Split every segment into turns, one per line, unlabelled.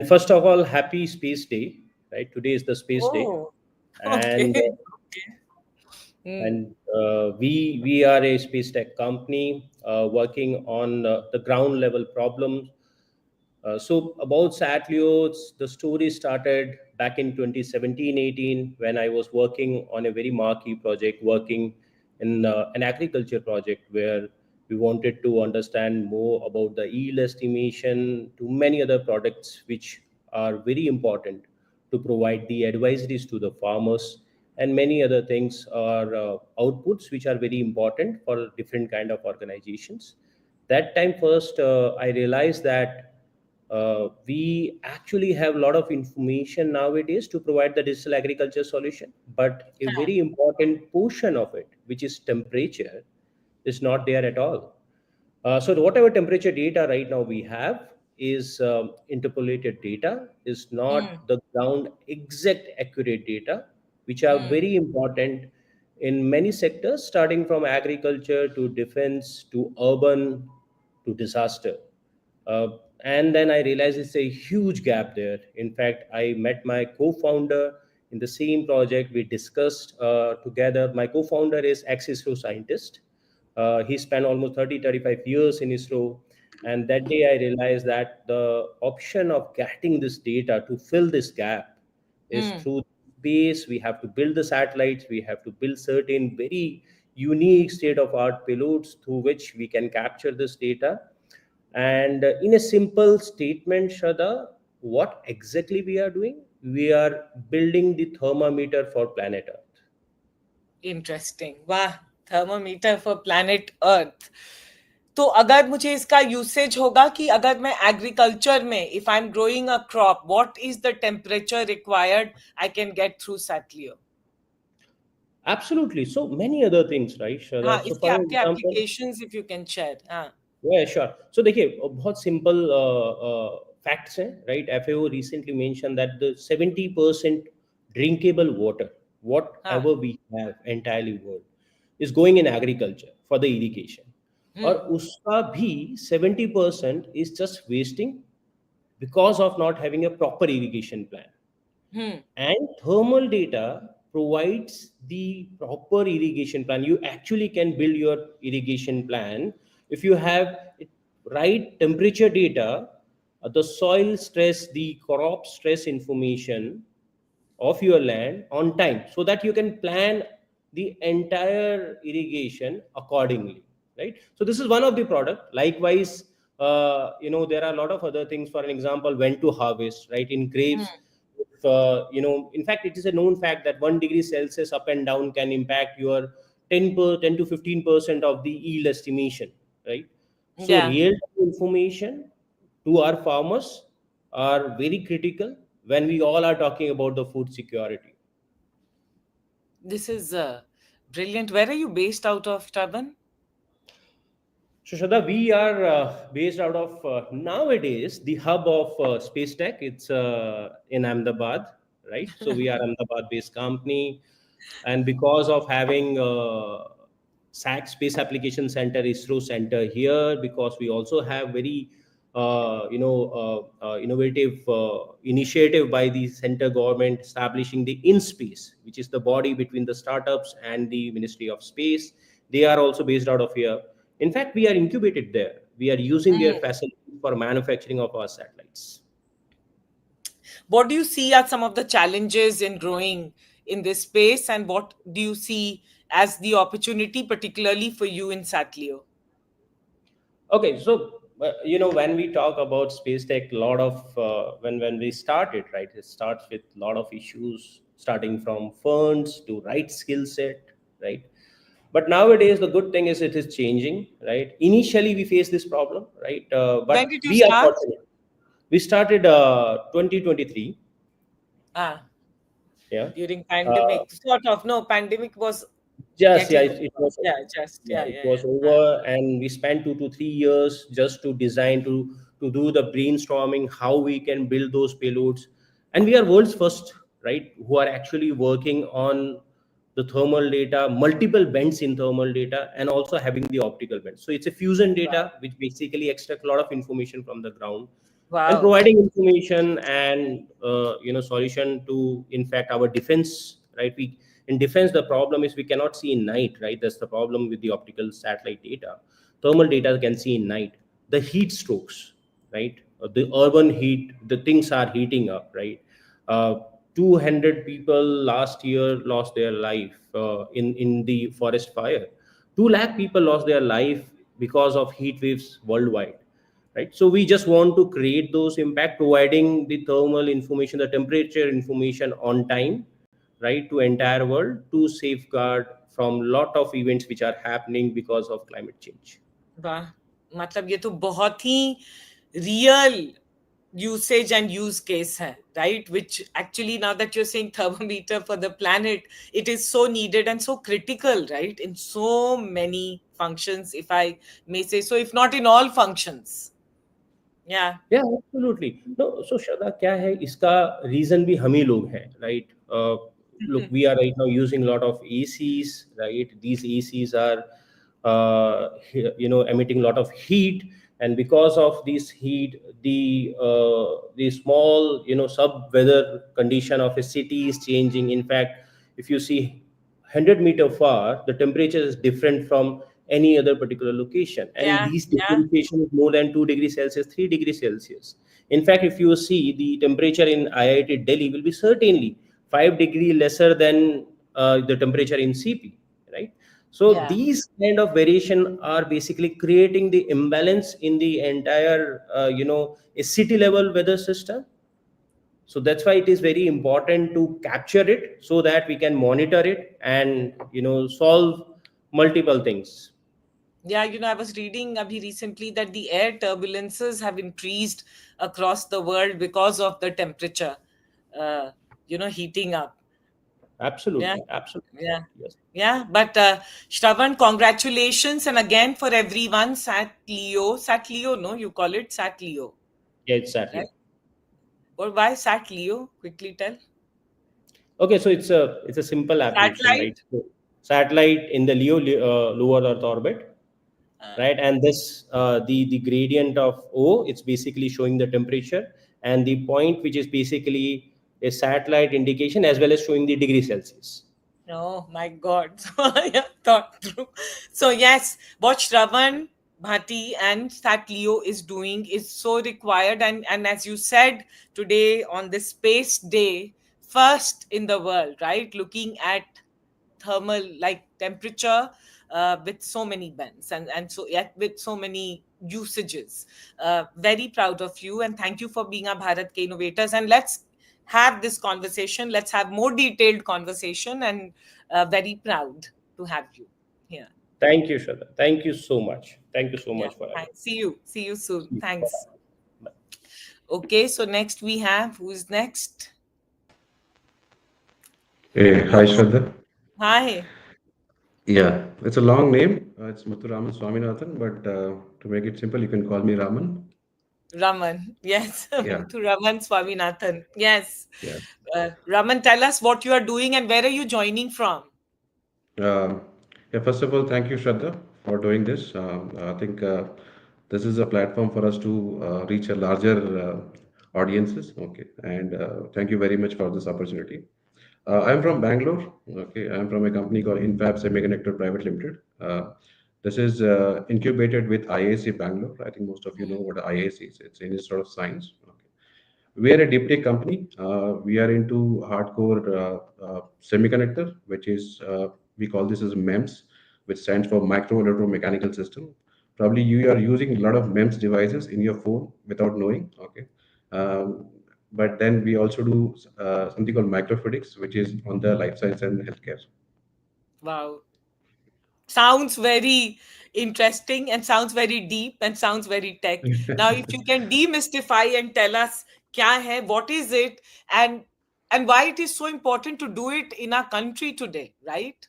First of all, happy Space Day, right? Today is the Space Day,
Oh, okay.
and
Okay. Hmm.
we are a space tech company working on the ground level problems. So about Satlios, the story started back in 2017-18 when I was working on a very marquee project, working in an agriculture project where we wanted to understand more about the yield estimation to many other products which are very important to provide the advisories to the farmers, and many other things are outputs which are very important for different kind of organizations. That time first I realized that we actually have a lot of information nowadays to provide the digital agriculture solution, but a
Huh.
very important portion of it, which is temperature, is not there at all. So whatever temperature data right now we have is interpolated data, is
Hmm.
not the ground exact accurate data, which are
Hmm.
very important in many sectors, starting from agriculture to defense to urban to disaster. Uh, and then I realized it's a huge gap there. In fact, I met my co-founder in the same project. We discussed together. My co-founder is ex-ISRO scientist. He spent almost 35 years in ISRO. And that day I realized that the option of getting this data to fill this gap is
Hmm.
through space. We have to build the satellites. We have to build certain very unique state of art payloads through which we can capture this data. And in a simple statement, Shraddha, what exactly we are doing? We are building the thermometer for planet Earth.
Interesting. वाह, thermometer for planet earth. तो अगर मुझे इसका usage होगा कि अगर मैं agriculture में if I am growing a crop, what is the temperature required I can get through satellite.
Absolutely. So many other things, right,
हाँ,
Shraddha? So
इसके
for
आपके
example,
applications if you can share. हाँ.
yeah, sure. So देखिए बहुत simple facts हैं, right? FAO recently mentioned that the 70% drinkable water,
हाँ.
whatever we have entirely world, is going in agriculture for the irrigation. और
हम्म.
उसका भी 70% is just wasting because of not having a proper irrigation plan.
Hmm.
And thermal data provides the proper irrigation plan. You actually can build your irrigation plan if you have right temperature data, the soil stress, the crop stress information of your land on time, so that you can plan the entire irrigation accordingly, right? So this is one of the product. Likewise, there are a lot of other things. For an example, when to harvest, right? In grapes,
hmm.
if, in fact, it is a known fact that 1 degree Celsius up and down can impact your 10 to 15% of the yield estimation, right? So
Yeah.
real information to our farmers are very critical when we all are talking about the food security.
This is brilliant. Where are you based out of, Taban?
So, Shraddha, we are based out of nowadays the hub of Space Tech. It's in Ahmedabad, right? So, we are Ahmedabad based company. And because of having SAC Space Application Center, ISRO Center here, because we also have very innovative initiative by the center government establishing the InSpace, which is the body between the startups and the Ministry of Space. They are also based out of here. In fact, we are incubated there. We are using their
Mm.
facilities for manufacturing of our satellites.
What do you see as some of the challenges in growing in this space, and what do you see as the opportunity, particularly for you in Satlio?
Okay, so when we talk about space tech, a lot of when we started, right, it starts with a lot of issues, starting from funds to right skill set, right. But nowadays, the good thing is it is changing, right. Initially, we faced this problem, right,
When
but
did you
we are
start?
fortunate. We started 2023,
Ah,
yeah.
during
Uh,
pandemic, sort of. No, pandemic was
Just yeah,
getting
it
over.
was
Yeah, just
yeah,
yeah,
it
yeah,
was
yeah. Ah.
over, and we spent 2 to 3 years just to design to do the brainstorming how we can build those payloads, and we are world's first, right, who are actually working on the thermal data, multiple bends in thermal data, and also having the optical bends. So it's a fusion
Wow.
data which basically extract a lot of information from the ground. and
Wow.
providing information and solution to, in fact, our defense, right? We in defense, the problem is we cannot see in night, right? That's the problem with the optical satellite data. Thermal data can see in night. The heat strokes, right? The urban heat, the things are heating up, right? uh, 200 people last year lost their life in the forest fire. 2 lakh people lost their life because of heat waves worldwide, right? So we just want to create those impact, providing the thermal information, the temperature information on time, right, to entire world, to safeguard from lot of events which are happening because of climate change.
वाह! मतलब ये तो बहुत ही real usage and use case hai, right? Which actually, now that you're saying thermometer for the planet, it is so needed and so critical, right? In so many functions, if I may say so, if not in all functions. Yeah.
या absolutely no. सो श्रद्धा, क्या है इसका reason भी हम ही लोग हैं, right? Look, we are right now using a lot of ACs, right? These ACs are emitting a lot of heat, and because of this heat, the small, sub weather condition of a city is changing. In fact, if you see 100-meter far, the temperature is different from any other particular location, and
Yeah.
these
Yeah.
differentiation is more than 2 degrees celsius, 3 degrees celsius. In fact, if you see, the temperature in IIT Delhi will be certainly 5 degree lesser than the temperature in CP, right? So
Yeah.
these kind of variation are basically creating the imbalance in the entire a city level weather system. So that's why it is very important to capture it so that we can monitor it and solve multiple things.
Yeah, I was reading abhi recently that the air turbulences have increased across the world because of the temperature, uh, heating up. Yeah.
Absolutely, absolutely
Yeah.
correct. Yes.
Yeah. But Shravan, congratulations. And again, for everyone, Sat Leo, no, you call it Sat Leo,
Yeah, exactly.
right? Or why Sat Leo? Quickly tell.
Okay, so it's a simple application, right?
Satellite?
So satellite in the lower Earth orbit,
Uh,
right? And this the gradient of O, it's basically showing the temperature, and the point which is basically a satellite indication as well as showing the degree Celsius.
Oh my God. So I have thought through. So yes, what Shravan Bhati and Sat Leo is doing is so required. And as you said today on this space day, first in the world, right? Looking at thermal, like temperature, with so many bends and so yet with so many usages. Very proud of you, and thank you for being a Bharat Ke Innovators. And let's have this conversation. Let's have more detailed conversation, and very proud to have you here.
Thank you, Shraddha. Thank you so much. Thank you so
Yeah.
much for having
Thanks. See you soon.
me.
Thanks.
Bye.
Okay, so next we have, who's next?
Hey, hi Shraddha.
Hi,
Yeah, it's a long name. It's Muthuraman Swaminathan, but to make it simple, you can call me Raman.
Raman. Yes,
Yeah,
to Raman Swaminathan. Yes.
yeah.
Raman, tell us what you are doing and where are you joining from?
Um, yeah, first of all, thank you, Shraddha, for doing this. I think this is a platform for us to reach a larger audiences. Okay, and thank you very much for this opportunity. I'm from Bangalore. Okay, I'm from a company called Infab Semiconductor Private Limited. This is incubated with IAC Bangalore. I think most of you know what IAC is. It's an Institute of Science. Okay. We are a deep tech company. We are into hardcore semiconductor, which is we call this as MEMS, which stands for micro electromechanical system. Probably you are using a lot of MEMS devices in your phone without knowing. Okay, um, but then we also do something called microfluidics, which is on the life science and healthcare.
Wow. Sounds very interesting and sounds very deep and sounds very tech. Now, if you can demystify and tell us kya hai, what is it, and why it is so important to do it in our country today, right?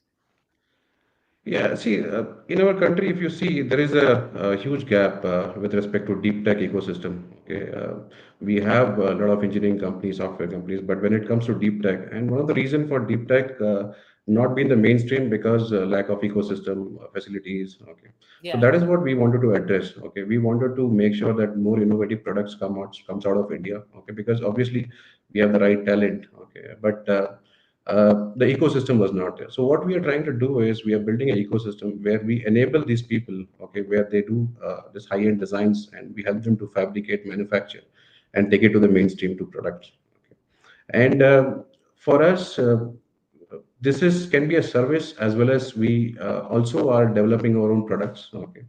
Yeah, see, in our country, if you see, there is a huge gap with respect to deep tech ecosystem. Okay, we have a lot of engineering companies, software companies, but when it comes to deep tech, and one of the reason for deep tech not be in the mainstream because lack of ecosystem facilities. Okay, so
Yeah.
that is what we wanted to address. Okay, we wanted to make sure that more innovative products comes out of India. Okay, because obviously we have the right talent. Okay, but the ecosystem was not there. So what we are trying to do is we are building an ecosystem where we enable these people, okay, where they do this high-end designs, and we help them to fabricate, manufacture, and take it to the mainstream to products. Okay. And for us, this is can be a service as well as we also are developing our own products. Okay.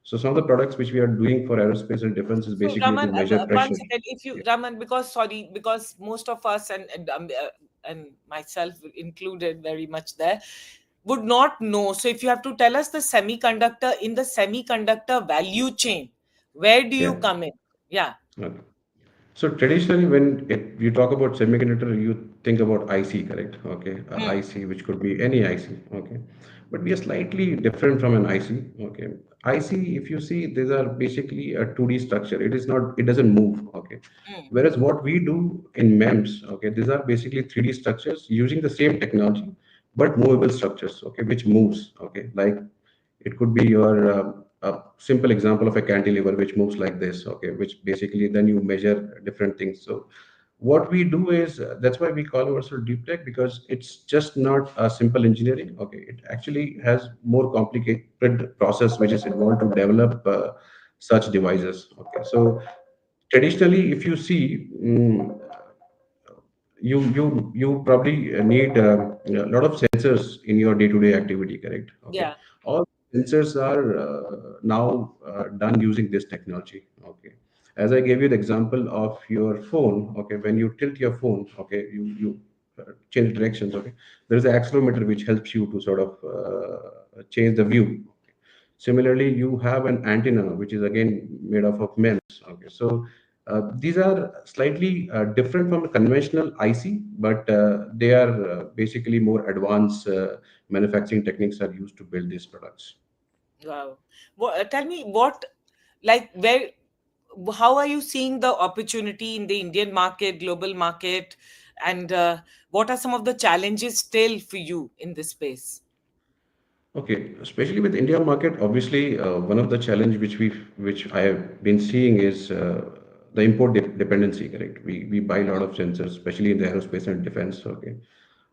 So some of the products which we are doing for aerospace and defense is
So
basically
Raman,
to measure
one
pressure.
second, if you
Yeah.
Raman, because sorry, because most of us and myself included very much there would not know. So if you have to tell us the semiconductor in the semiconductor value chain, where do you
Yeah.
come in? Yeah.
Okay. So traditionally, you talk about semiconductor, you think about IC, correct? Okay,
Hmm.
IC, which could be any IC. Okay, but we are slightly different from an IC. Okay, IC, if you see, these are basically a 2D structure. It is not. It doesn't move. Okay,
Hmm.
whereas what we do in MEMS, okay, these are basically 3D structures using the same technology, but movable structures. Okay, which moves. Okay, like it could be your a simple example of a cantilever which moves like this, okay, which basically then you measure different things. So what we do is that's why we call ourselves deep tech, because it's just not a simple engineering. Okay, it actually has more complicated process which is involved to develop such devices. Okay, so traditionally, if you see, you probably need a lot of sensors in your day-to-day activity, correct? Okay,
Yeah.
all sensors are now done using this technology. Okay, as I gave you the example of your phone. Okay, when you tilt your phone, okay, you change directions. Okay, there is an accelerometer which helps you to sort of change the view. Similarly, you have an antenna, which is again made up of MEMS. Okay, so these are slightly different from the conventional IC, but they are basically more advanced manufacturing techniques are used to build these products.
Wow. Tell me what, like, where, how are you seeing the opportunity in the Indian market, global market, and what are some of the challenges still for you in this space?
Okay, especially with India market, obviously one of the challenge which I have been seeing is the import dependency. Correct, we buy a lot of sensors, especially in the aerospace and defense. Okay,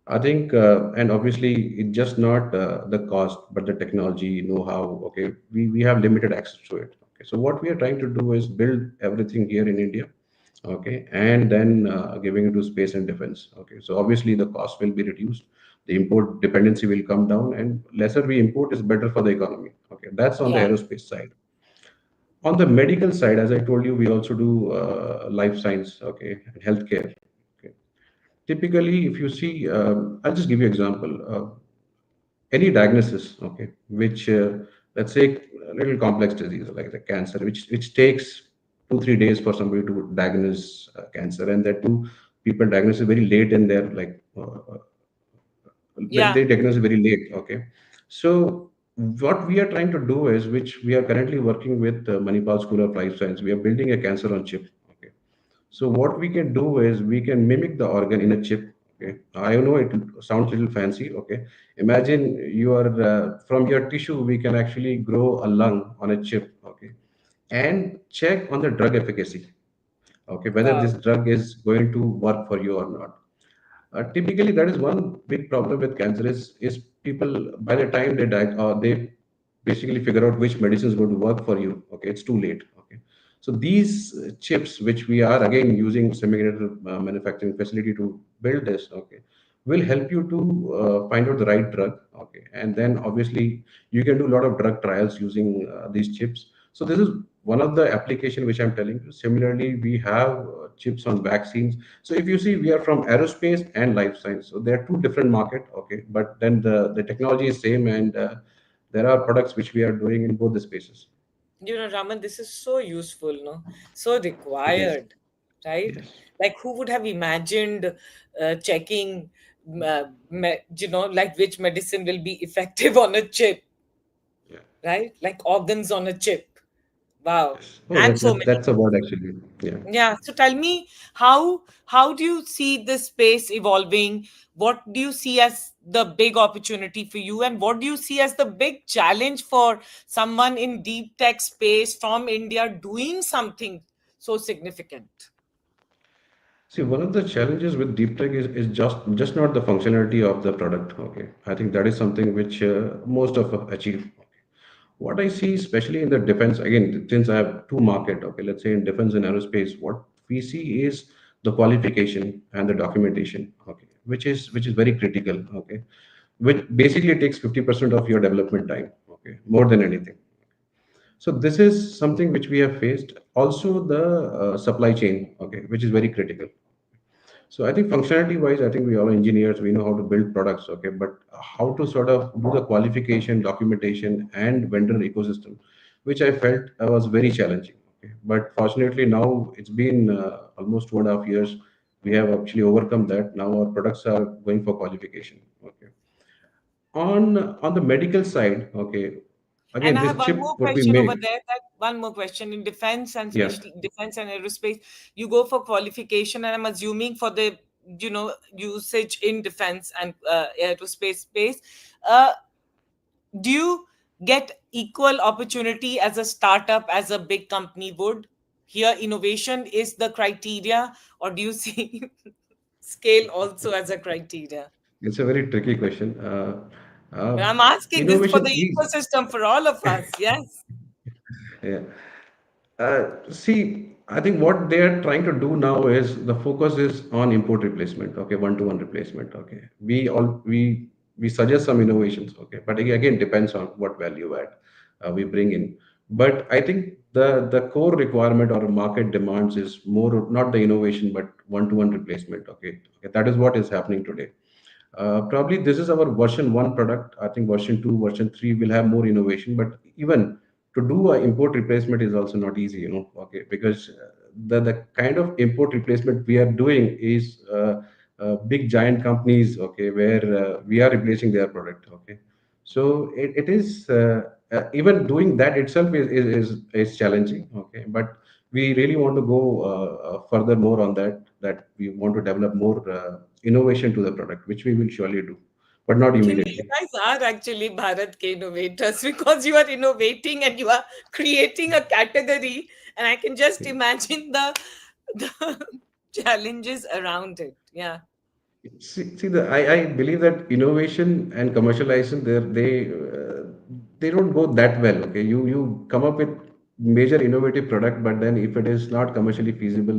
I think, and obviously it's just not the cost, but the technology know-how. Okay, we have limited access to it. Okay, so what we are trying to do is build everything here in India. Okay, and then giving it to space and defense. Okay, so obviously the cost will be reduced, the import dependency will come down, and lesser we import is better for the economy. Okay, that's on the
Yeah.
aerospace side. On the medical side, as I told you, we also do life science. Okay, and healthcare. Okay, typically, if you see, I'll just give you example. Any diagnosis, okay, which let's say a little complex disease like the cancer, which takes 2 3 days for somebody to diagnose cancer, and that too, people diagnose it very late in their like
Yeah.
they diagnose it very late. Okay, so what we are trying to do is, which we are currently working with Manipal School of Life Science, we are building a cancer on chip. Okay, so what we can do is we can mimic the organ in a chip. Okay, I know it sounds a little fancy. Okay, imagine your from your tissue we can actually grow a lung on a chip. Okay, and check on the drug efficacy. Okay, whether
Wow.
this drug is going to work for you or not. Typically, that is one big problem with cancer is people by the time they basically figure out which medicine is going to work for you. Okay, it's too late. Okay, so these chips, which we are again using semiconductor manufacturing facility to build this, okay, will help you to find out the right drug. Okay, and then obviously you can do a lot of drug trials using these chips. So this is one of the application which I'm telling you. Similarly, we have chips on vaccines. So if you see, we are from aerospace and life science. So they are two different market, okay. But then the technology is same, and there are products which we are doing in both the spaces.
Raman, this is so useful, no? So
It is.
required, right?
Yes.
Like, who would have imagined checking, like which medicine will be effective on a chip,
Yeah.
right? Like organs on a chip. Wow.
Yes. Oh,
And so many.
that's a word actually. Yeah.
Yeah. So tell me, how do you see this space evolving? What do you see as the big opportunity for you, and what do you see as the big challenge for someone in deep tech space from India doing something so significant?
See, one of the challenges with deep tech is just not the functionality of the product. Okay, I think that is something which most of us achieve. Okay. What I see, especially in the defense, again, since I have two market. Okay, let's say in defense and aerospace, what we see is the qualification and the documentation. Okay, which is very critical. Okay, which basically takes 50% of your development time. Okay, more than anything. So this is something which we have faced. Also, the supply chain. Okay, which is very critical. So I think functionality wise, I think we all engineers, we know how to build products, okay, but how to sort of do the qualification, documentation, and vendor ecosystem, which I felt was very challenging. Okay, but fortunately now it's been almost 2.5 years. We have actually overcome that. Now our products are going for qualification. Okay. On the medical side, okay,
And
again
I
this
have one
chip
more
what we
question over
make,
there. That one more question in defense and
yeah.
especially defense and aerospace, you go for qualification, and I'm assuming for the usage in defense and aerospace space. Uh, do you get equal opportunity as a startup as a big company would? Here, innovation is the criteria, or do you see scale also as a criteria?
It's a very tricky question.
I'm asking this for the
Innovation is.
ecosystem for all of us. Yes.
Yeah. See, I think what they are trying to do now is the focus is on import replacement. Okay, one-to-one replacement. Okay, we suggest some innovations. Okay, but again depends on what value add we bring in. But I think the core requirement or market demands is more not the innovation but one-to-one replacement. Okay, okay, that is what is happening today. Probably this is our version one product. I think version two, version three will have more innovation, but even to do a import replacement is also not easy, okay, because the kind of import replacement we are doing is big giant companies, okay, where we are replacing their product, okay. So it is even doing that itself is challenging, okay, but we really want to go further more on that we want to develop more innovation to the product, which we will surely do, but not
You
immediately.
guys are actually Bharat ke innovators because you are innovating and you are creating a category, and I can just imagine the challenges around it. Yeah.
I believe that innovation and commercialization they don't go that well. Okay, you come up with major innovative product, but then if it is not commercially feasible,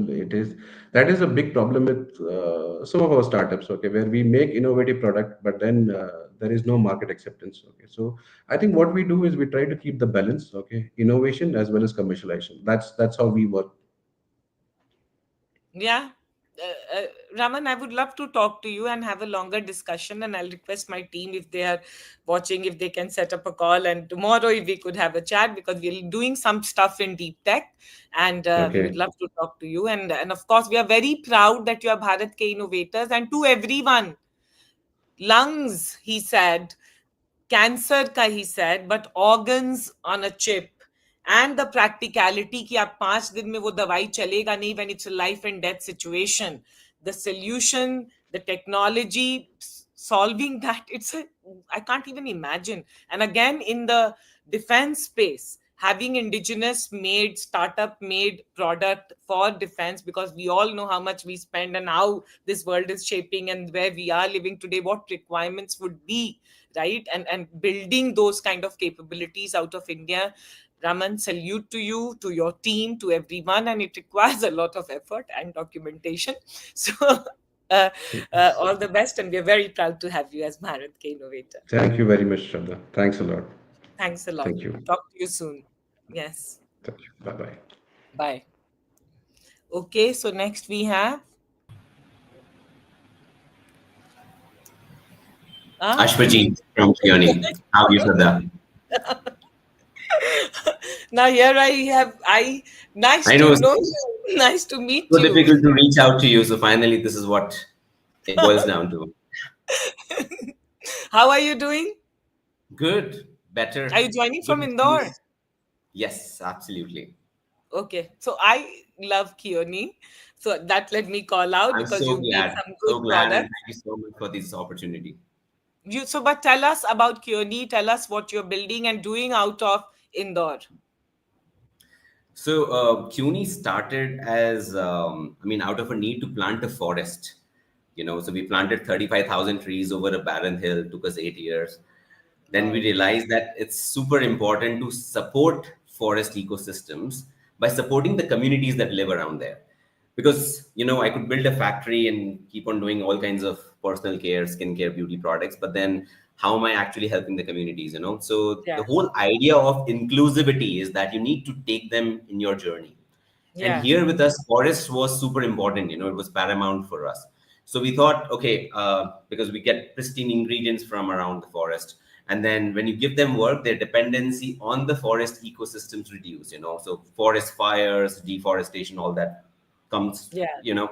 that is a big problem with some of our startups. Okay, where we make innovative product, but then there is no market acceptance. Okay, so I think what we do is we try to keep the balance. Okay, innovation as well as commercialization. That's how we work.
Yeah. Raman, I would love to talk to you and have a longer discussion. And I'll request my team if they are watching, if they can set up a call. And tomorrow, if we could have a chat, because we're doing some stuff in deep tech, and we would
Okay.
love to talk to you. And of course, we are very proud that you are Bharat Ke Innovators. And to everyone, lungs, he said, cancer ka he said, but organs on a chip, and the practicality कि आप 5 दिन में वो दवाई चलेगा नहीं when it's a life and death situation, the solution, the technology solving that, I can't even imagine. And again, in the defense space, having indigenous made, startup made product for defense, because we all know how much we spend and how this world is shaping and where we are living today, what requirements would be, right? And building those kind of capabilities out of India. Raman, salute to you, to your team, to everyone, and it requires a lot of effort and documentation. So uh, all the best, and we're very proud to have you as Bharat Ke Innovator.
Thank you very much, Shraddha. Thanks a lot.
Thanks a lot.
Thank you.
Talk to you soon. Yes.
Thank you. Bye bye.
Bye. Okay, so next we have uh,
Ashwaji from Clearning. How are you, Shraddha?
now here I nice
I
to
know
know
it's
you. Nice to meet
so
you.
difficult to reach out to you, so finally, this is what it boils down to.
How are you doing?
Good,
Are
better,
you joining from
good
Indore?
news. Yes, absolutely.
Okay, so I love Kioni, so that let me call out
I'm
because
so
you've made
glad,
some good
so glad, and
products.
thank you so much for this opportunity.
But tell us about Kioni. Tell us what you're building and doing out of Indore.
So, CUNY started as, I mean, out of a need to plant a forest. So we planted 35,000 trees over a barren hill. Took us 8 years. Then we
Wow.
realized that it's super important to support forest ecosystems by supporting the communities that live around there. Because, I could build a factory and keep on doing all kinds of personal care, skincare, beauty products, but then how am I actually helping the communities? So
Yeah,
the whole idea of inclusivity is that you need to take them in your journey. And
yeah,
here with us, forest was super important. It was paramount for us. So we thought, okay, because we get pristine ingredients from around the forest, and then when you give them work, their dependency on the forest ecosystems reduce. So forest fires, deforestation, all that comes,
yeah,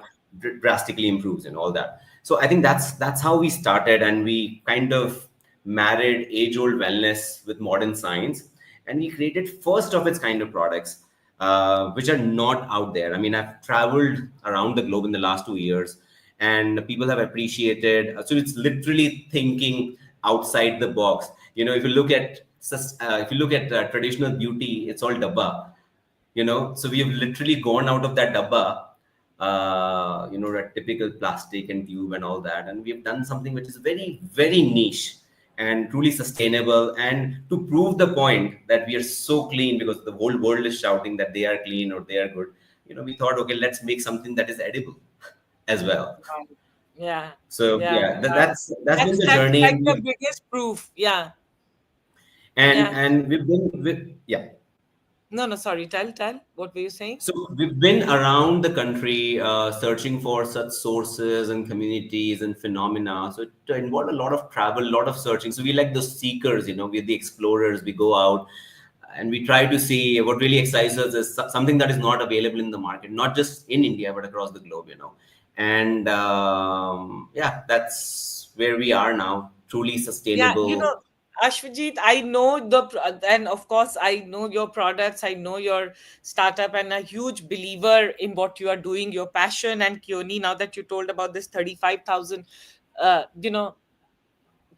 drastically improves and all that. So I think that's how we started, and we kind of married age-old wellness with modern science, and we created first of its kind of products, which are not out there. I mean, I've traveled around the globe in the last 2 years, and people have appreciated. So it's literally thinking outside the box. If you look at traditional beauty, it's all dabba. So we have literally gone out of that dabba, that typical plastic and tube and all that, and we have done something which is very, very niche and truly sustainable. And to prove the point that we are so clean, because the whole world is shouting that they are clean or they are good, we thought, okay, let's make something that is edible as well.
wow. Yeah,
So
yeah.
yeah,
Wow.
that's been
That's
the
that's
journey,
like
and
the biggest proof. Yeah,
and
yeah.
and we've been with yeah.
No, no, sorry. Tell. What were you saying?
So we've been around the country searching for such sources and communities and phenomena. So it involved a lot of travel, a lot of searching. So we like the seekers, we're the explorers. We go out and we try to see what really excites us is something that is not available in the market, not just in India, but across the globe. And yeah, that's where we are now, truly
Yeah,
sustainable.
Ashwajit, and of course, I know your products, I know your startup, and a huge believer in what you are doing, your passion and Kioni. Now that you told about this 35,000, uh, you know,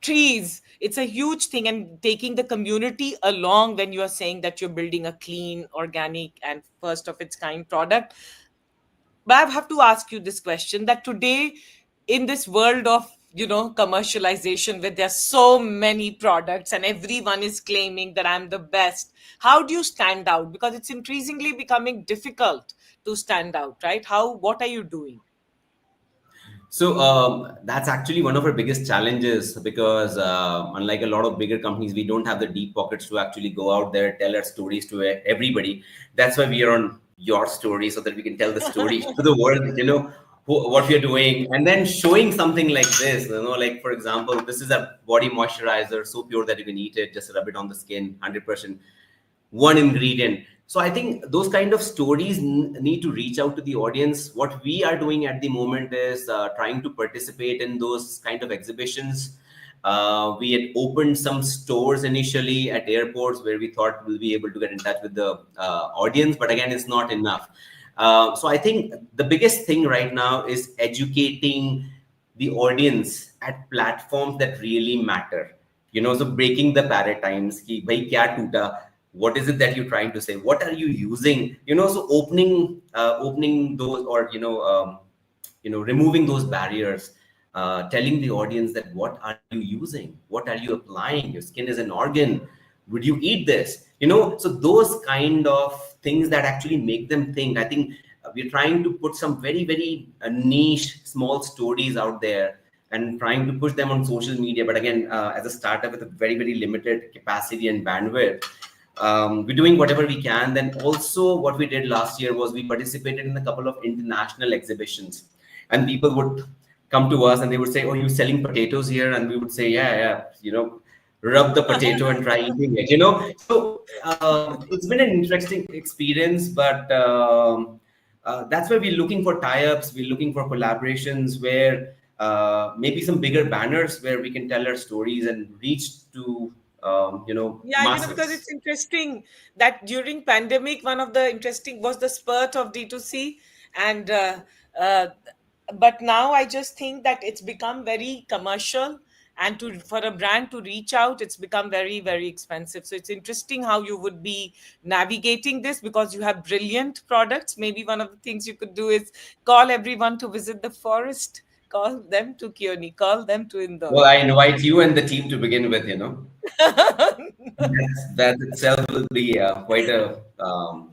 trees, it's a huge thing, and taking the community along when you are saying that you're building a clean, organic, and first of its kind product. But I have to ask you this question that today, in this world of commercialization, where there's so many products and everyone is claiming that I'm the best, how do you stand out? Because it's increasingly becoming difficult to stand out, right? What are you doing?
So that's actually one of our biggest challenges, because unlike a lot of bigger companies, we don't have the deep pockets to actually go out there, tell our stories to everybody. That's why we are on Your Story, so that we can tell the story to the world, what we are doing, and then showing something like this. Like for example, this is a body moisturizer, so pure that you can eat it, just rub it on the skin, 100% one ingredient. So I think those kind of stories need to reach out to the audience. What we are doing at the moment is trying to participate in those kind of exhibitions. We had opened some stores initially at airports, where we thought we'll be able to get in touch with the audience, but again, it's not enough. So I think the biggest thing right now is educating the audience at platforms that really matter. So breaking the paradigms, ki bhai kya toota, what is it that you're trying to say, what are you using, so opening those, or removing those barriers, telling the audience that what are you using, what are you applying, your skin is an organ, would you eat this, so those kind of things that actually make them think. I think we're trying to put some very, very niche small stories out there, and trying to push them on social media. But again, as a startup with a very, very limited capacity and bandwidth, we're doing whatever we can. Then also, what we did last year was we participated in a couple of international exhibitions, and people would come to us and they would say, "Oh, you're selling potatoes here?" And we would say, "Yeah, yeah." Rub the potato and try eating it. So it's been an interesting experience, but that's why we're looking for tie-ups. We're looking for collaborations where maybe some bigger banners where we can tell our stories and reach to
Yeah, because
masses.
it's interesting that during pandemic, one of the interesting was the spurt of D2C, and uh, but now I just think that it's become very commercial, and to for a brand to reach out, it's become very, very expensive. So it's interesting how you would be navigating this because you have brilliant products. Maybe one of the things you could do is call everyone to visit the forest, call them to Kioni, call them to
Well,
Indore.
I invite you and the team to begin with. That itself will be quite a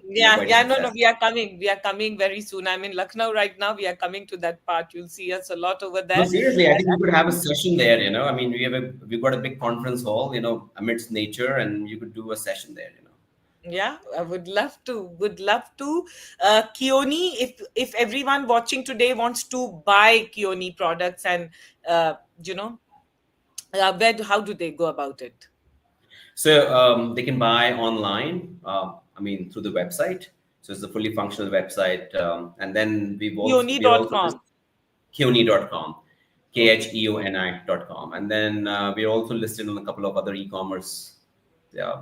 Yeah,
quite a
yeah, no, no,
success.
we are coming. We are coming very soon. I'm in Lucknow right now. We are coming to that part. You'll see us a lot over
No,
there.
seriously, I think we could have a
And
session there. I mean, we've got a big conference hall, amidst nature, and you could do a session there.
yeah, I would love to. Would love to. Kioni, if everyone watching today wants to buy Kioni products, and uh, you know, how do they go about it?
So they can buy online. I mean, through the website. So it's a fully functional website, and then we're also
Kioni.com.
just Khioni.com,
Okay.
Kheoni.com, and then we're also listed on a couple of other e-commerce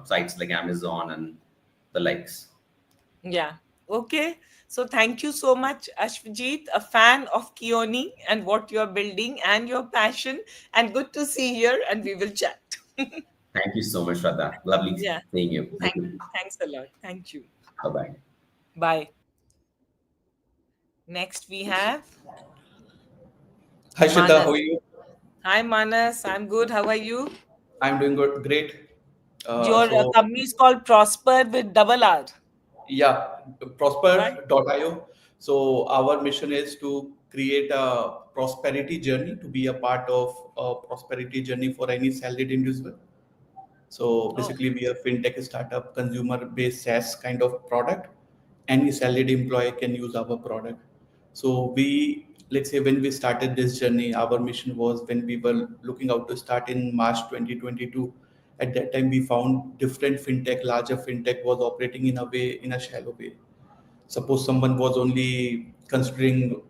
sites like Amazon and the likes.
Yeah. Okay. So thank you so much, Ashvijit, a fan of Kioni and what you're building and your passion. And good to see you here. And we will chat.
Thank you so much, Shraddha. Lovely
Yeah.
seeing you. Thank
Thank,
you.
thanks a lot. Thank you.
Bye bye.
Bye. Next we have
Hi Shita, how are
Manas.
you?
Hi, Manas. I'm good. How are you?
I'm doing good, great.
Your
So
company is called Prosper with double R,
yeah,
right?
prosper.io. So our mission is to create a prosperity journey, to be a part of a prosperity journey for any salaried individual. So
Oh,
basically, we are fintech startup, consumer-based SaaS kind of product. Any salaried employee can use our product. So let's say when we started this journey, our mission was when we were looking out to start in March 2022. At that time, we found different fintech, larger fintech was operating in a shallow way. Suppose someone was only considering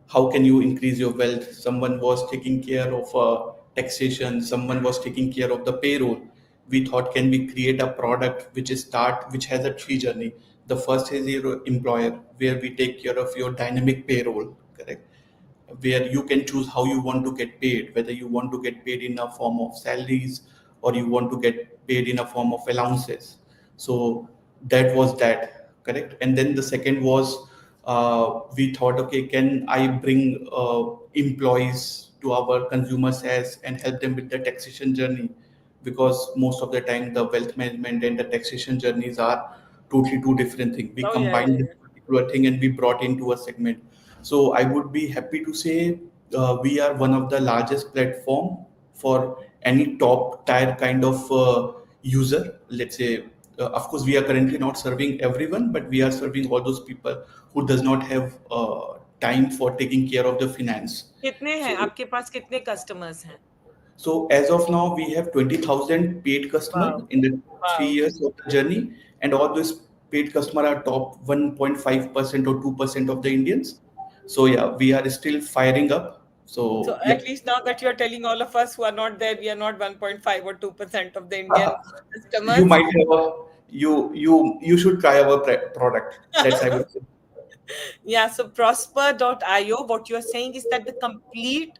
how can you increase your wealth. Someone was taking care of taxation, someone was taking care of the payroll. We thought, can we create a product which has a tree journey. The first is your employer, where we take care of your dynamic payroll, correct, where you can choose how you want to get paid, whether you want to get paid in a form of salaries or you want to get paid in a form of allowances. So that was that, correct. And then the second was, we thought, okay, can I bring employees to our consumer SaaS and help them with the taxation journey, because most of the time the wealth management and the taxation journeys are totally two different things. We
oh yeah,
combined
yeah,
this particular thing and we brought into a segment. So I would be happy to say we are one of the largest platform for any top tier kind of user. Let's say, of course, we are currently not serving everyone, but we are serving all those people who does not have time for taking care of the finance.
yeah. कितने हैं
So
आपके पास कितने customers हैं?
so as of now, we have 20,000 paid customer
Wow,
in the three
wow.
years of the journey, and all those paid customer are top 1.5% or 2% of the Indians. So yeah, we are still firing up.
So
So
at
yeah,
least now that you're telling all of us who are not there, we are not 1.5 or 2% of the Indian
you
customers.
might have a you should try our product. That's I would say.
Yeah, so prosper.io, what you're saying is that the complete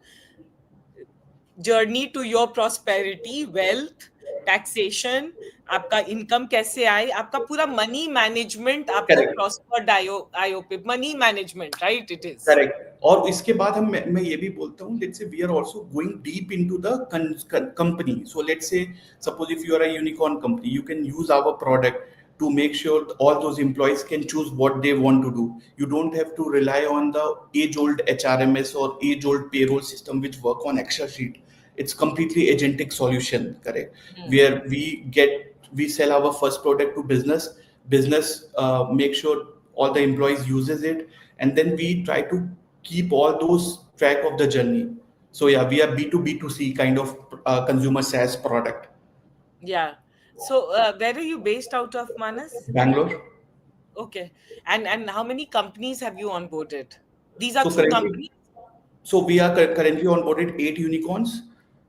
journey to your prosperity, wealth, taxation, आपका income कैसे आए, आपका पूरा money management आपको
Correct.
Prosper IO पे money management right it is
correct. और इसके बाद मैं ये भी बोलता हूँ, let's say we are also going deep into the company. So let's say suppose if you are a unicorn company, you can use our product to make sure all those employees can choose what they want to do. You don't have to rely on the age-old HRMS or age-old payroll system which work on Excel sheet. It's completely agentic solution, correct? Where we sell our first product to business make sure all the employees uses it, and then we try to keep all those track of the journey. So yeah, we are B2B2C kind of consumer SaaS product.
Yeah. So where are you based out of, Manas?
Bangalore.
Okay. And how many companies have you onboarded? These are
So
through
currently,
companies.
so we are currently onboarded 8 unicorns,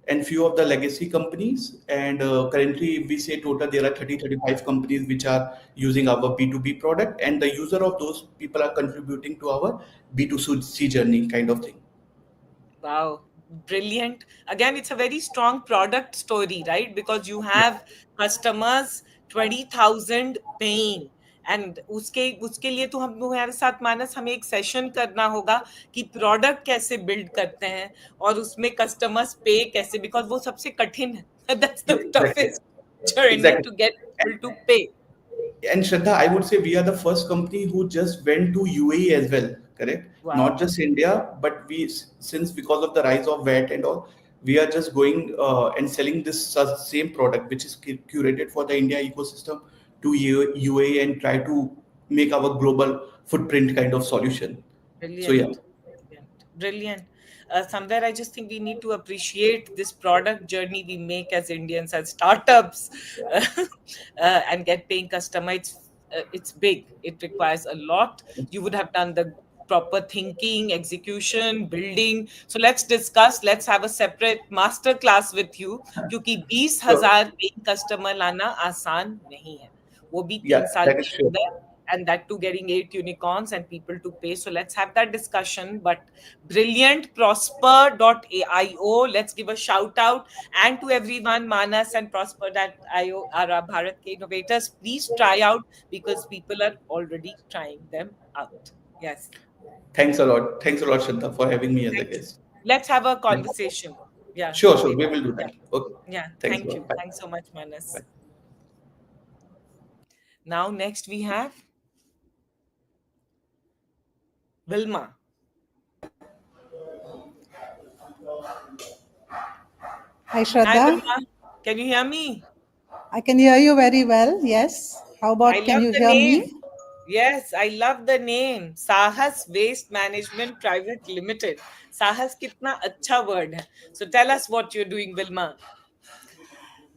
and few of the legacy companies. And currently, if we say total, there are 35 companies which are using our B2B product, and the user of those people are contributing to our B2C journey kind of thing.
Wow, brilliant. Again, it's a very strong product story, right? Because you
Yeah.
have customers 20,000 paying. And उसके लिए तो हम हमारे साथ मानस हमें एक session करना होगा कि प्रोडक्ट कैसे बिल्ड करते हैं और उसमें कस्टमर्स पे कैसे, बिकॉज वो सबसे कठिन है. That's the
Exactly.
Toughest journey
Exactly.
To get people to pay.
And Shraddha, I would say we are the first company who just went to UAE as well, correct?
Wow.
Not just India, but we, since because of the rise of VAT and all, we are just going and selling this same product, which is curated for the India ecosystem, to UAE and try to make our global footprint kind of solution. So yeah.
Brilliant. Brilliant. Somewhere I just think we need to appreciate this product journey we make as Indians, as startups, and get paying customer. It's big. It requires a lot. You would have done the proper thinking, execution, building. So let's discuss. Let's have a separate master class with you. क्योंकि 20,000 paying customer लाना आसान नहीं है. वो भी 3
Yeah,
साल
that is
के
sure.
अंदर, and that too getting 8 unicorns and people to pay. So let's have that discussion. But brilliant, prosper.io, let's give a shout out. And to everyone, Manas and prosper.io are our Bharat ke innovators. Please try out, because people are already trying them out. Yes.
Thanks a lot. Thanks a lot, Shraddha, for having me as a
Thank you.
guest.
Let's have a conversation. Yeah.
Sure,
later.
we will do
Yeah.
that. Okay.
Yeah.
Thanks a
Thank you.
lot. Bye.
Thanks so much, Manas.
Bye.
Now, next we have Vilma.
Hi, Shraddha.
Hi, Vilma. Can you hear me?
I can hear you very well. Yes. How about,
I
can
love
you
the
hear
name.
me?
Yes, I love the name. Sahas Waste Management Private Limited. Sahas kitna acha word hai. So tell us what you're doing, Vilma.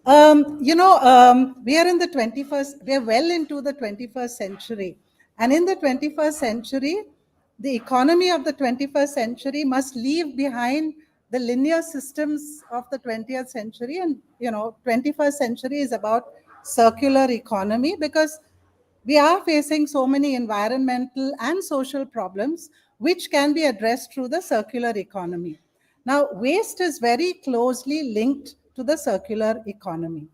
We are in the 21st, we are well into the 21st century. And in the 21st century, the economy of the 21st century must leave behind the linear systems of the 20th century. And, 21st century is about circular economy, because we are facing so many environmental and social problems which can be addressed through the circular economy. Now, waste is very closely linked to the circular economy.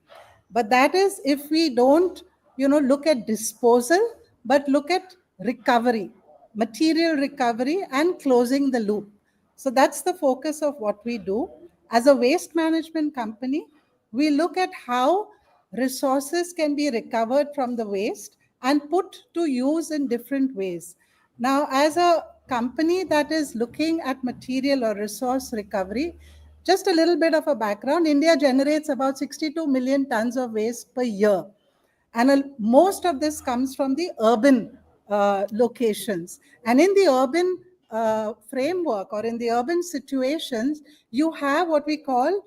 But that is if we don't, look at disposal, but look at recovery, material recovery, and closing the loop. So that's the focus of what we do. As a waste management company, we look at how resources can be recovered from the waste and put to use in different ways. Now, as a company that is looking at material or resource recovery, just a little bit of a background, India generates about 62 million tons of waste per year. And most of this comes from the urban locations. And in the urban framework, or in the urban situations, you have what we call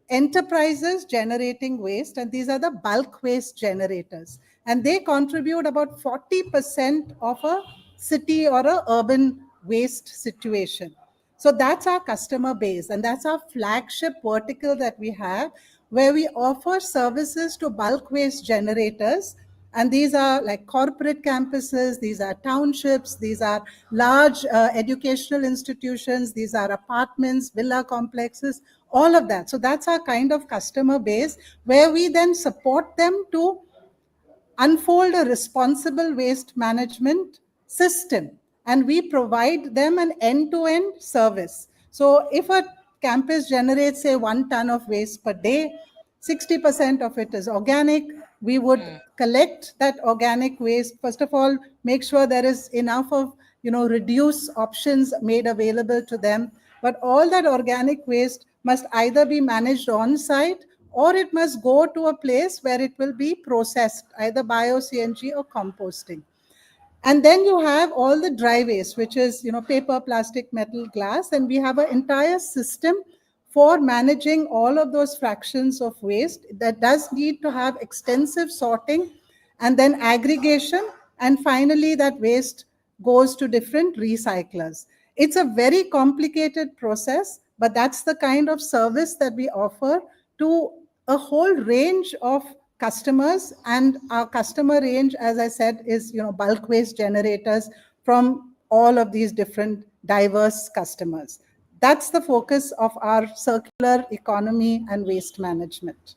enterprises generating waste, and these are the bulk waste generators. And they contribute about 40% of a city or a urban waste situation. So that's our customer base, and that's our flagship vertical that we have, where we offer services to bulk waste generators. And these are like corporate campuses, these are townships, these are large educational institutions, these are apartments, villa complexes, all of that. So that's our kind of customer base, where we then support them to unfold a responsible waste management system, and we provide them an end-to-end service. So if a campus generates, say, 1 ton of waste per day, 60% of it is organic. We would collect that organic waste. First of all, make sure there is enough of, reduce options made available to them. But all that organic waste must either be managed on site, or it must go to a place where it will be processed, either bio-CNG or composting. And then you have all the dry waste, which is, paper, plastic, metal, glass. And we have an entire system for managing all of those fractions of waste that does need to have extensive sorting and then aggregation. And finally, that waste goes to different recyclers. It's a very complicated process, but that's the kind of service that we offer to a whole range of customers. And our customer range, as I said, is bulk waste generators from all of these different diverse customers. That's the focus of our circular economy and waste management.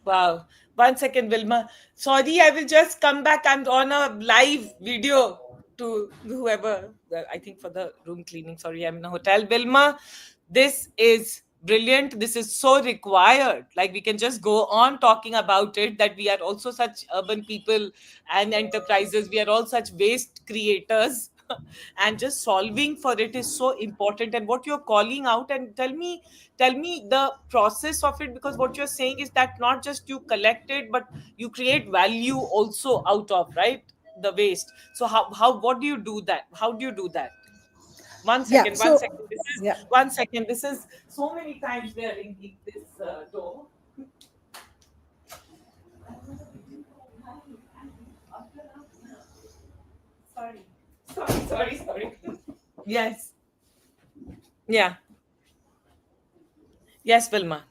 Wow. 1 second, Wilma. Sorry, I will just come back. I'm on a live video to whoever, I think for the room cleaning. Sorry, I'm in a hotel. Wilma, this is brilliant. This is so required. Like, we can just go on talking about it, that we are also such urban people and enterprises. We are all such waste creators. And just solving for it is so important. And what you're calling out, and tell me the process of it, because what you're saying is that not just you collect it, but you create value also out of, right, the waste. So how what do you do that? How do you do that? one
Yeah,
second one
so
second this is
yeah.
1 second, this is so many times they are ringing this door. Sorry, sorry. Yes. Yeah. Yes, Vilma.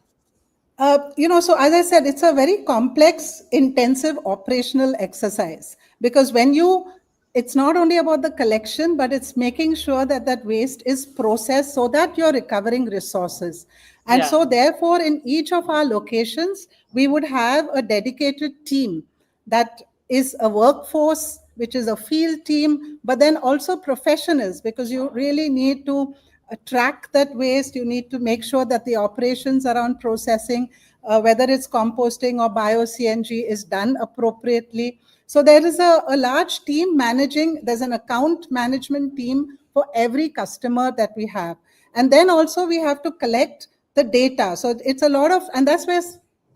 So as I said, it's a very complex, intensive operational exercise, because it's not only about the collection, but it's making sure that that waste is processed so that you're recovering resources. And
Yeah.
so, therefore, in each of our locations, we would have a dedicated team that is a workforce, which is a field team, but then also professionals, because you really need to track that waste. You need to make sure that the operations around processing, whether it's composting or bio-CNG, is done appropriately. So there is a large team managing, there's an account management team for every customer that we have. And then also we have to collect the data. So it's a lot of, and that's where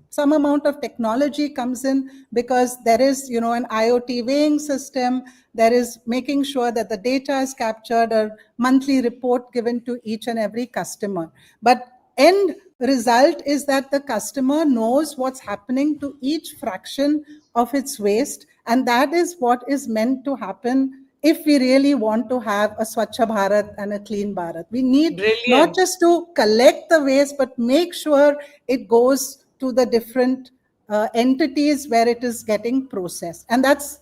some amount of technology comes in, because there is an IoT weighing system. There is making sure that the data is captured, a monthly report given to each and every customer. But end result is that the customer knows what's happening to each fraction of its waste, and that is what is meant to happen. If we really want to have a Swachh Bharat and a clean Bharat, we need not
Brilliant.
just to collect the waste, but make sure it goes to the different entities where it is getting processed. And that's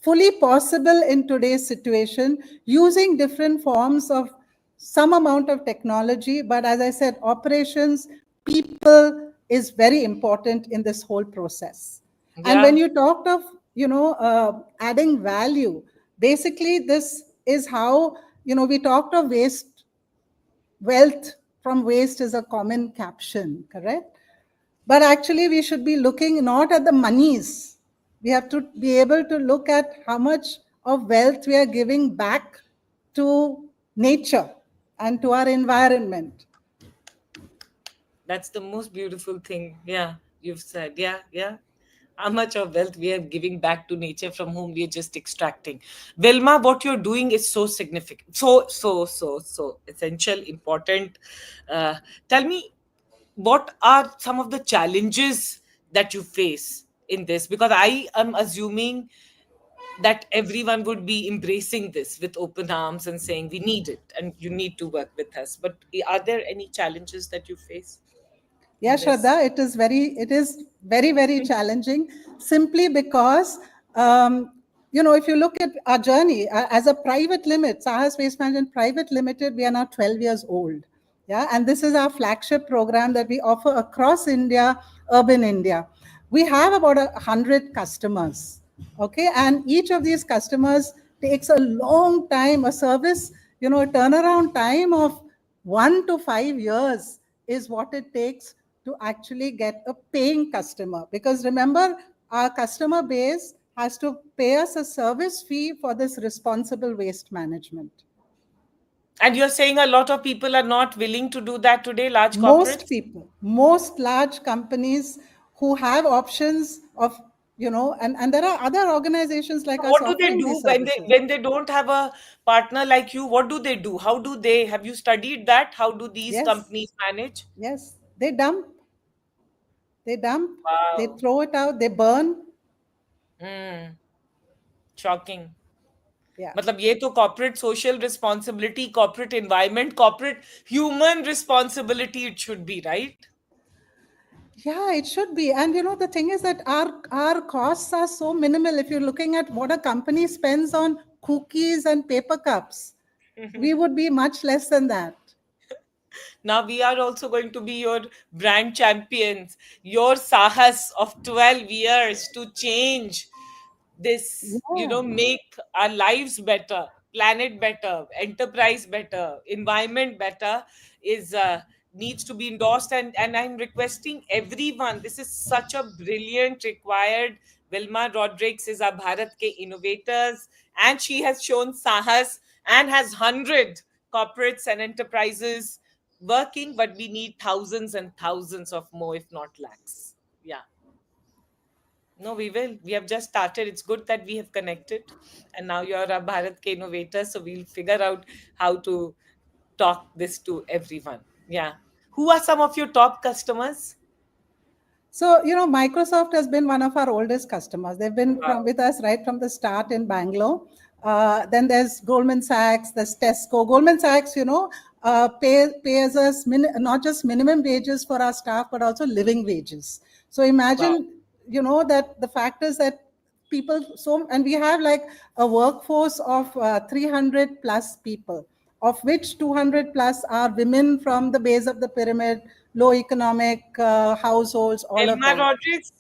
fully possible in today's situation, using different forms of some amount of technology. But as I said, operations, people is very important in this whole process. And when
Yeah.
you talked of adding value, basically this is how we talked of waste. Wealth from waste is a common caption, correct? But actually, we should be looking not at the monies. We have to be able to look at how much of wealth we are giving back to nature and to our environment.
That's the most beautiful thing. Yeah, you've said. Yeah, yeah. How much of wealth we are giving back to nature from whom we are just extracting. Vilma, what you're doing is so significant, so essential, important. Uh, Tell me, what are some of the challenges that you face in this? Because I am assuming that everyone would be embracing this with open arms and saying we need it and you need to work with us. But are there any challenges that you face
Yeah,
in this?
Shraddha, it is very, very challenging, simply because, if you look at our journey as a private limit, Sahas Waste Management Private Limited, we are now 12 years old. Yeah, and this is our flagship program that we offer across India, urban India. We have about 100 customers. Okay, and each of these customers takes a long time, a service, a turnaround time of 1 to 5 years is what it takes to actually get a paying customer. Because remember, our customer base has to pay us a service fee for this responsible waste management.
And you're saying a lot of people are not willing to do that today, large
Most
corporates?
people, most large companies who have options of, and there are other organizations like
So
us
what do they
offering
do
these
when
services.
they don't have a partner like you? What do they do? How do they, have you studied that? How do these
Yes,
companies manage?
yes, they dump, they
Wow.
throw it out, they burn.
Hmm. Shocking.
Yeah.
मतलब ये तो corporate social responsibility, corporate environment, corporate human responsibility it should be, right?
Yeah, it should be. And the thing is that our costs are so minimal. If you're looking at what a company spends on cookies and paper cups, we would be much less than that.
Now we are also going to be your brand champions. Your sahas of 12 years to change this,
Yeah.
make our lives better, planet better, enterprise better, environment better is needs to be endorsed. And I'm requesting everyone. This is such a brilliant required. Vilma Rodriguez is our Bharat ke innovators, and she has shown sahas and has 100 corporates and enterprises working, but we need thousands and thousands of more, if not lakhs. Yeah. No, we will. We have just started. It's good that we have connected. And now you're a Bharat Ke innovator. So we'll figure out how to talk this to everyone. Yeah. Who are some of your top customers?
So, Microsoft has been one of our oldest customers. They've been
Wow.
with us right from the start in Bangalore. Then there's Goldman Sachs, there's Tesco. Goldman Sachs, pays us not just minimum wages for our staff, but also living wages. So
Wow.
imagine, that the fact is that and we have like a workforce of 300 plus people, of which 200 plus are women from the base of the pyramid, low economic households, all of
एल्मा
that.
रॉड्रिक्स,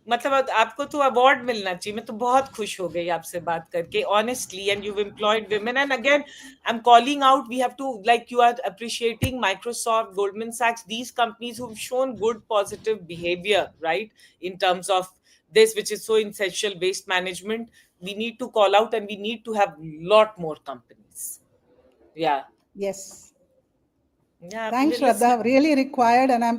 मतलब आपको तो award मिलना चाहिए. मैं तो बहुत खुश हो गई आपसे बात करके, honestly. And you've employed women. And again, I'm calling out. We have to, like, you are appreciating Microsoft, Goldman Sachs, these companies who've shown good positive behavior, right, in terms of this, which is so essential, waste management. We need to call out, and we need to have lot more companies. Yeah.
Yes.
Yeah.
Thanks,
Listen.
Shraddha. Really required, and I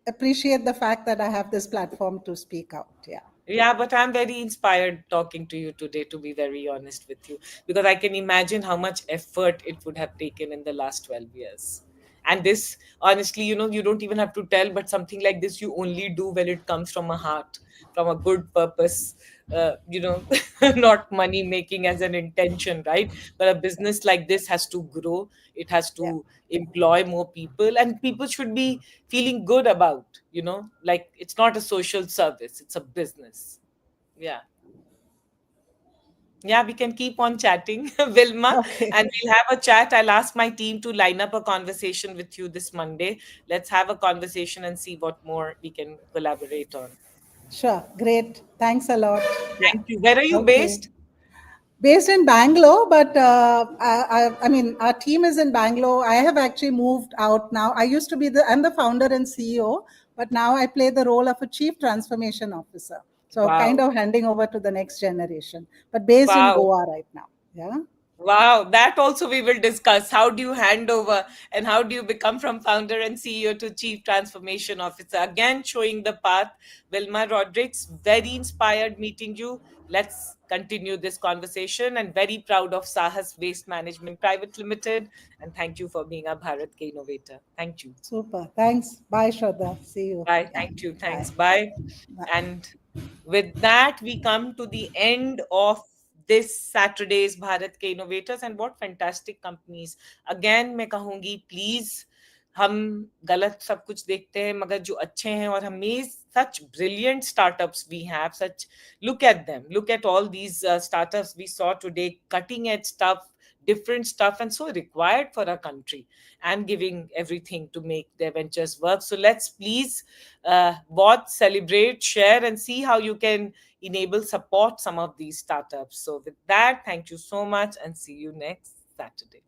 appreciate the fact that I have this platform to speak out. Yeah.
Yeah, but I'm very inspired talking to you today, to be very honest with you, because I can imagine how much effort it would have taken in the last 12 years. And this, honestly, you don't even have to tell, but something like this you only do when it comes from a heart, from a good purpose, not money making as an intention, right? But a business like this has to grow, it has
Yeah.
to employ more people, and people should be feeling good about, like it's not a social service, it's a business. Yeah. Yeah, we can keep on chatting, Vilma,
Okay.
and we'll have a chat. I'll ask my team to line up a conversation with you this Monday. Let's have a conversation and see what more we can collaborate on.
Sure. Great. Thanks a lot. Yeah.
Thank you. Where are you
Okay.
based?
Based in Bangalore, but I mean, our team is in Bangalore. I have actually moved out now. I used to be I'm the founder and CEO, but now I play the role of a chief transformation officer. So kind
Wow.
of handing over to the next generation, but based in
Wow.
Goa right now. Yeah.
Wow, that also we will discuss. How do you hand over and how do you become from founder and CEO to chief transformation officer? Again, showing the path. Vilma Rodriguez, very inspired meeting you. Let's continue this conversation, and very proud of Sahas Waste Management Private Limited. And thank you for being a Bharat Ke innovator. Thank you.
Super. Thanks. Bye, Shraddha. See you.
Bye.
Yeah.
Thank you.
Bye.
Thanks. Bye.
Bye.
And with that, we come to the end of this Saturday's Bharat Ke Innovators. And what fantastic companies. Again, मैं कहूंगी, please, हम गलत सब कुछ देखते हैं, मगर जो अच्छे हैं, और हमें such brilliant startups we have, such, look at them, look at all these startups we saw today, cutting edge stuff, different stuff, and so required for our country, and giving everything to make their ventures work. So let's please watch, celebrate, share, and see how you can enable, support some of these startups. So with that, thank you so much, and see you next Saturday.